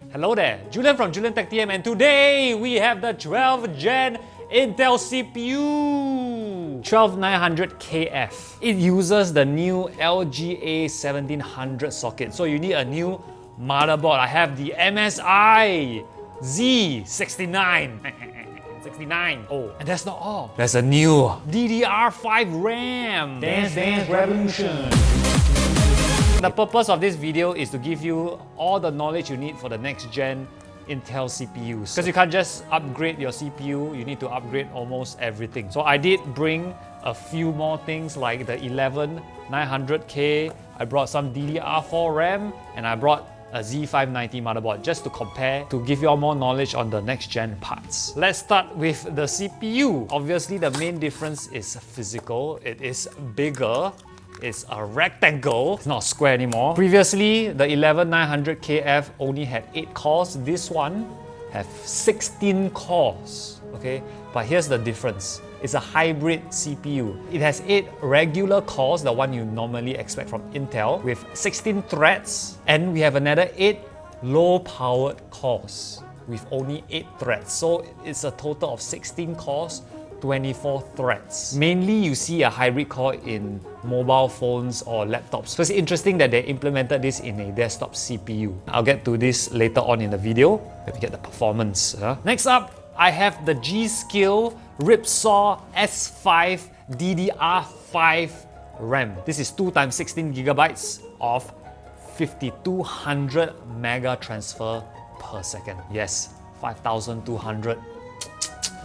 Hello there, Julian from JulianTechTM, and today we have the 12th gen Intel CPU 12900KF. It uses the new LGA 1700 socket, so you need a new motherboard. I have the MSI Z690 69. Oh, and that's not all. There's a new DDR5 RAM. Dance Revolution. The purpose of this video is to give you all the knowledge you need for the next gen Intel CPUs. Because you can't just upgrade your CPU, you need to upgrade almost everything. So I did bring a few more things like the 11900K, I brought some DDR4 RAM, and I brought a Z590 motherboard just to compare, to give you all more knowledge on the next gen parts. Let's start with the CPU. Obviously, the main difference is physical. It is bigger. It's a rectangle. It's not a square anymore. Previously, the 11900KF only had 8 cores. This one have 16 cores. Okay, but here's the difference. It's a hybrid CPU. It has 8 regular cores, the one you normally expect from Intel, with 16 threads, and we have another 8 low-powered cores with only 8 threads. So it's a total of 16 cores, 24 threads. Mainly you see a hybrid core in mobile phones or laptops. So it's interesting that they implemented this in a desktop CPU. I'll get to this later on in the video. Let me get the performance. Next up, I have the G.Skill Ripsaw S5 DDR5 RAM. This is 2 x 16 gigabytes of 5200 mega transfer per second. Yes, 5200.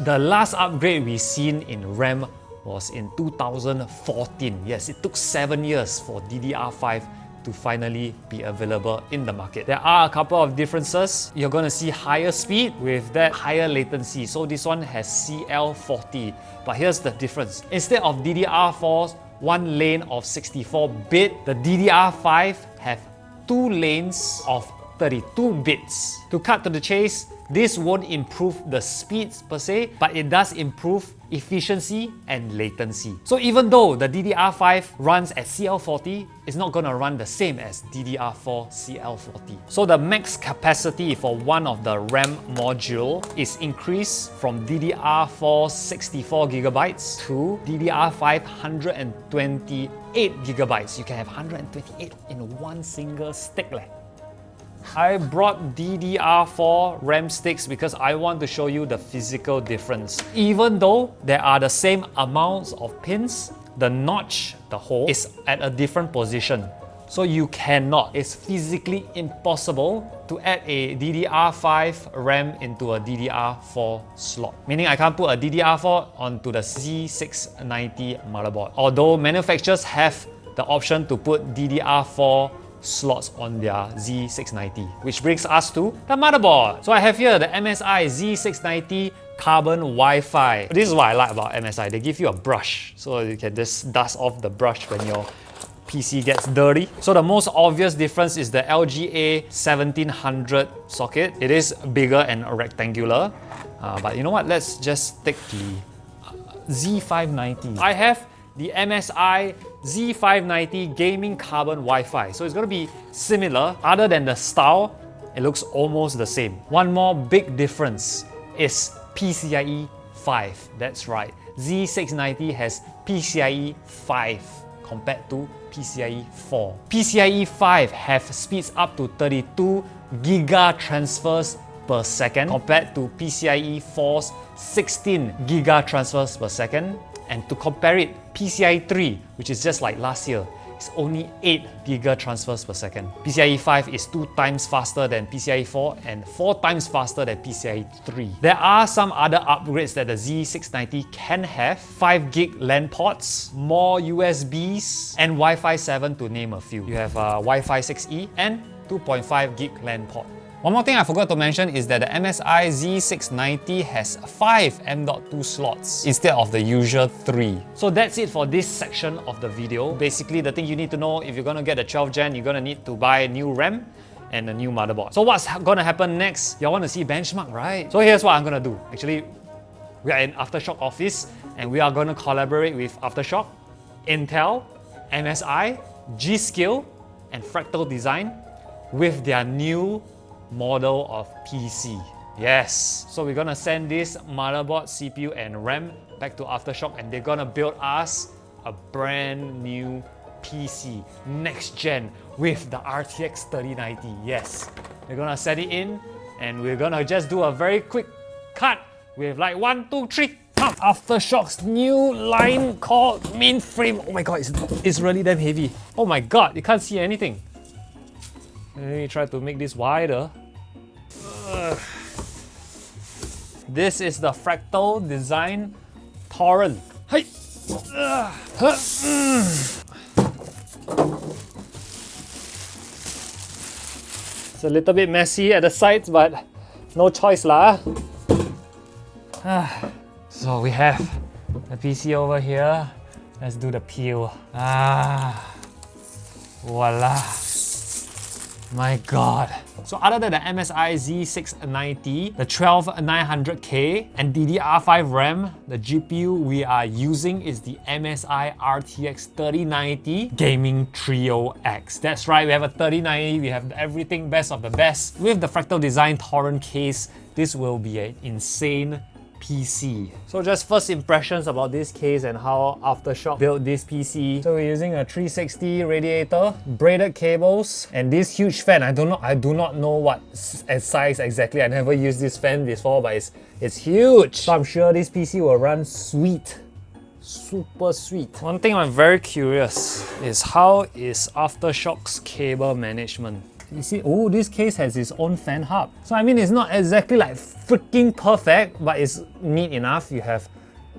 The last upgrade we've seen in RAM was in 2014. Yes, it took 7 years for DDR5 to finally be available in the market. There are a couple of differences. You're going to see higher speed with that higher latency. So this one has CL40. But here's the difference. Instead of DDR4's 1 lane of 64-bit, the DDR5 have 2 lanes of 32 bits. To cut to the chase, this won't improve the speeds per se, but it does improve efficiency and latency. So even though the DDR5 runs at CL40, it's not going to run the same as DDR4 CL40. So the max capacity for one of the RAM module is increased from DDR4 64 gigabytes to DDR5 128 gigabytes. You can have 128 in one single stick. I brought DDR4 RAM sticks because I want to show you the physical difference. Even though there are the same amounts of pins, the notch, the hole, is at a different position. So you cannot, it's physically impossible to add a DDR5 RAM into a DDR4 slot. Meaning I can't put a DDR4 onto the Z690 motherboard. Although manufacturers have the option to put DDR4 slots on their Z690, which brings us to the motherboard. So I have here the MSI Z690 Carbon WiFi. This is what I like about MSI. They give you a brush, so you can just dust off the brush when your PC gets dirty. So the most obvious difference is the LGA 1700 socket. It is bigger and rectangular, but you know what? Let's just take the Z590. I have the MSI Z590 Gaming Carbon Wi-Fi. So it's going to be similar. Other than the style, it looks almost the same. One more big difference is PCIe 5. That's right. Z690 has PCIe 5 compared to PCIe 4. PCIe 5 have speeds up to 32 giga transfers per second compared to PCIe 4's 16 giga transfers per second. And to compare it, PCIe 3, which is just like last year, is only 8 giga transfers per second. PCIe 5 is 2 times faster than PCIe 4 and 4 times faster than PCIe 3. There are some other upgrades that the Z690 can have. 5 gig LAN ports, more USBs, and Wi-Fi 7 to name a few. You have Wi-Fi 6E and 2.5 gig LAN port. One more thing I forgot to mention is that the MSI Z690 has 5 M.2 slots instead of the usual 3. So that's it for this section of the video. Basically, the thing you need to know, if you're going to get the 12th gen, you're going to need to buy a new RAM and a new motherboard. So what's going to happen next? You want to see benchmark, right? So here's what I'm going to do. Actually, we are in Aftershock office and we are going to collaborate with Aftershock, Intel, MSI, G.Skill, and Fractal Design with their new model of PC. Yes, so we're gonna send this motherboard, CPU and RAM back to Aftershock and they're gonna build us a brand new PC, next gen, with the RTX 3090. Yes, we're gonna set it in and we're gonna just do a very quick cut with like 1, 2, 3. Aftershock's new line called Mainframe. Oh my god, it's really damn heavy. Oh my god, you can't see anything. Let me try to make this wider. This is the Fractal Design Torrent. Hey. It's a little bit messy at the sides, but no choice lah. So we have the PC over here. Let's do the peel. Voila. My god. So other than the MSI Z690, the 12900K and DDR5 RAM, the GPU we are using is the MSI RTX 3090 Gaming Trio X. That's right, we have a 3090, we have everything best of the best. With the Fractal Design Torrent case, this will be an insane PC. So just first impressions about this case and how Aftershock built this PC. So we're using a 360 radiator, braided cables, and this huge fan. I do not know what size exactly. I never used this fan before, but it's huge. So I'm sure this PC will run sweet. Super sweet. One thing I'm very curious is how is Aftershock's cable management? You see, oh, this case has its own fan hub. So I mean, it's not exactly like freaking perfect, but it's neat enough. You have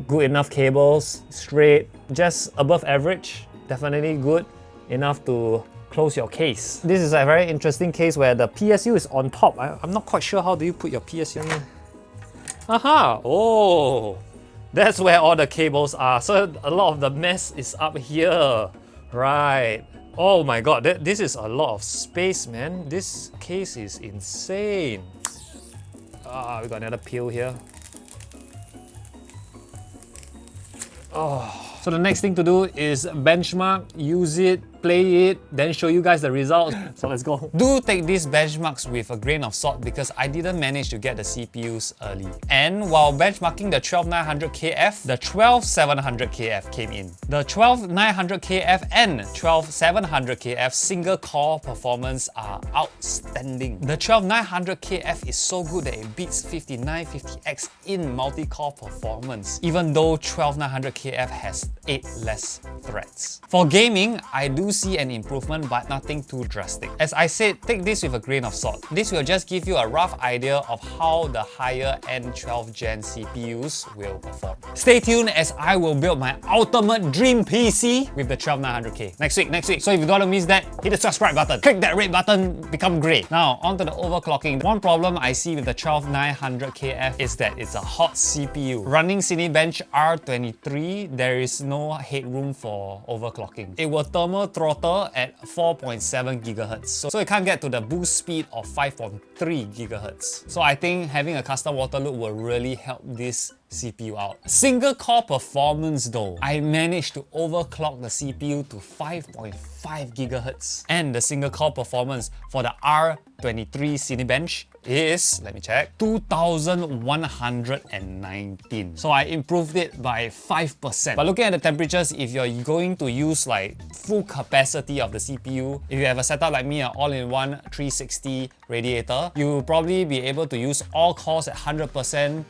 good enough cables, straight, just above average. Definitely good enough to close your case. This is a very interesting case where the PSU is on top. I'm not quite sure how do you put your PSU in. Aha! Oh, that's where all the cables are. So a lot of the mess is up here, right? Oh my god, this is a lot of space, man. This case is insane. We got another peel here. Oh. So the next thing to do is benchmark, use it, play it, then show you guys the results. So let's go. Do take these benchmarks with a grain of salt because I didn't manage to get the CPUs early. And while benchmarking the 12900KF, the 12700KF came in. The 12900KF and 12700KF single core performance are outstanding. The 12900KF is so good that it beats 5950X in multi-core performance, even though 12900KF has 8 less threads. For gaming, I do see an improvement, but nothing too drastic. As I said, take this with a grain of salt. This will just give you a rough idea of how the higher end 12th gen CPUs will perform. Stay tuned as I will build my ultimate dream PC with the 12900K next week. So if you gotta miss that, hit the subscribe button, click that red button, become grey. Now onto the overclocking. One problem I see with the 12900KF is that it's a hot CPU. Running Cinebench R23, there is no headroom for overclocking. It will thermal throttle at 4.7 GHz. So it can't get to the boost speed of 5.3 GHz. So I think having a custom water loop will really help this CPU out. Single core performance though, I managed to overclock the CPU to 5.5 GHz. And the single core performance for the R23 Cinebench is, let me check, 2119. So I improved it by 5%. But looking at the temperatures, if you're going to use like full capacity of the CPU, if you have a setup like me, an all-in-one 360 radiator, you'll probably be able to use all cores at 100%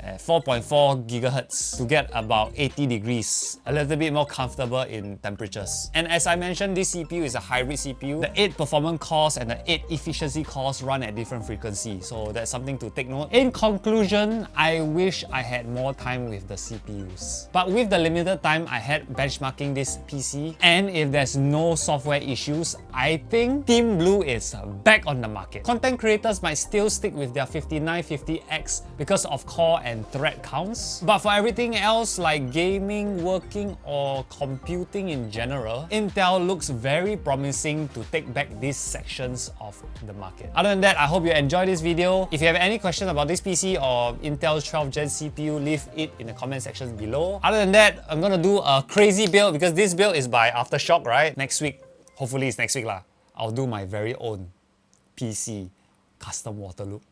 at 4.4 GHz to get about 80 degrees, a little bit more comfortable in temperatures. And as I mentioned, this CPU is a hybrid CPU. The 8 performance cores and the 8 efficiency cores run at different frequencies, so that's something to take note. In conclusion, I wish I had more time with the CPUs. But with the limited time I had benchmarking this PC, and if there's no software issues, I think Team Blue is back on the market. Content creators might still stick with their 5950X because of core and thread counts. But for everything else like gaming, working or computing in general, Intel looks very promising to take back these sections of the market. Other than that, I hope you enjoyed this video. If you have any questions about this PC or Intel's 12th gen CPU, leave it in the comment section below. Other than that, I'm gonna do a crazy build because this build is by Aftershock, right? Next week, hopefully it's next week lah, I'll do my very own PC custom water loop.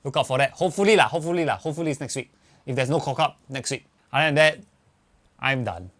Look out for that. Hopefully it's next week. If there's no cock up, next week. Other than that, I'm done.